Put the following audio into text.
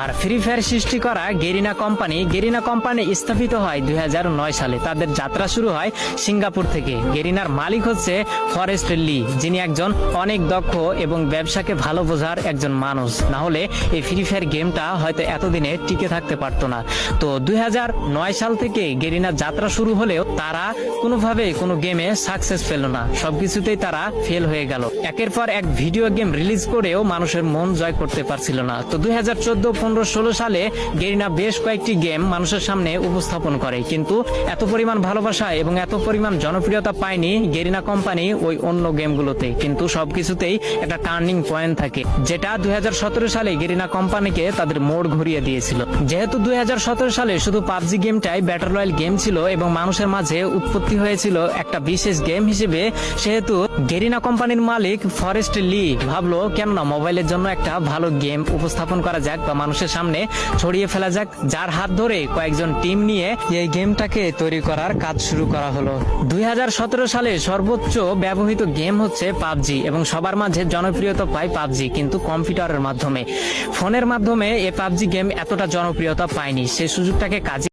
আর free fire সৃষ্টি করা Garena company স্থাপিত হয় 2009 সালে। তাদের যাত্রা শুরু হয় সিঙ্গাপুর থেকে। গেরিনার মালিক হচ্ছে ফরেস্ট লি, যিনি একজন অনেক দক্ষ এবং ব্যবসাকে ভালো বোঝার একজন মানুষ। না হলে এই ফ্রি ফায়ার গেমটা হয়তো এতদিনে টিকে থাকতে পারতো না। তো 2009 সাল থেকে গেরিনার যাত্রা শুরু হলেও তারা কোনোভাবে কোনো গেমে সাকসেস পেল না, সবকিছুতেই তারা ফেল হয়ে গেল। একের পর এক ভিডিও গেম রিলিজ করেও মানুষের মন জয় করতে পারছিল না। তো 2014, 15, 16 সালে গেরিনা বেশ কয়েকটি গেম মানুষের সামনে উপস্থাপন করে, কিন্তু এত পরিমাণ ভালোবাসা এবং এত পরিমাণ জনপ্রিয়তা পায়নি গেরিনা কোম্পানি ওই অন্য গেমগুলোতে। কিন্তু সবকিছুতেই একটা টার্নিং পয়েন্ট থাকে, যেটা 2017 সালে গেরিনা কোম্পানিকে তাদের মোড় ঘুরিয়ে দিয়েছিল। যেহেতু 2017 সালে শুধু পাবজি গেমটাই ব্যাটল রয়্যাল গেম ছিল এবং মানুষের মাঝে উৎপত্তি হয়েছিল একটা বিশেষ গেম হিসেবে, সেহেতু গেরিনা কোম্পানির মালিক ফরেস্ট লি ভাবলো কেন না মোবাইলের জন্য একটা ভালো গেম উপস্থাপন করা যাক বা মানুষের সামনে ছড়িয়ে ফেলা যাক, যার হাত ধরে কয়েকজন টিম নিয়ে এই গেমটাকে তৈরি করার কাজ শুরু করা হলো। 2017 সালে সর্বোচ্চ ব্যবহৃত গেম হচ্ছে পাবজি এবং সবার মাঝে জনপ্রিয়তা পায় পাবজি, কিন্তু কম্পিউটারের মাধ্যমে। ফোনের মাধ্যমে এই পাবজি গেম এতটা জনপ্রিয়তা পায়নি। সেই সুযোগটাকে কাজে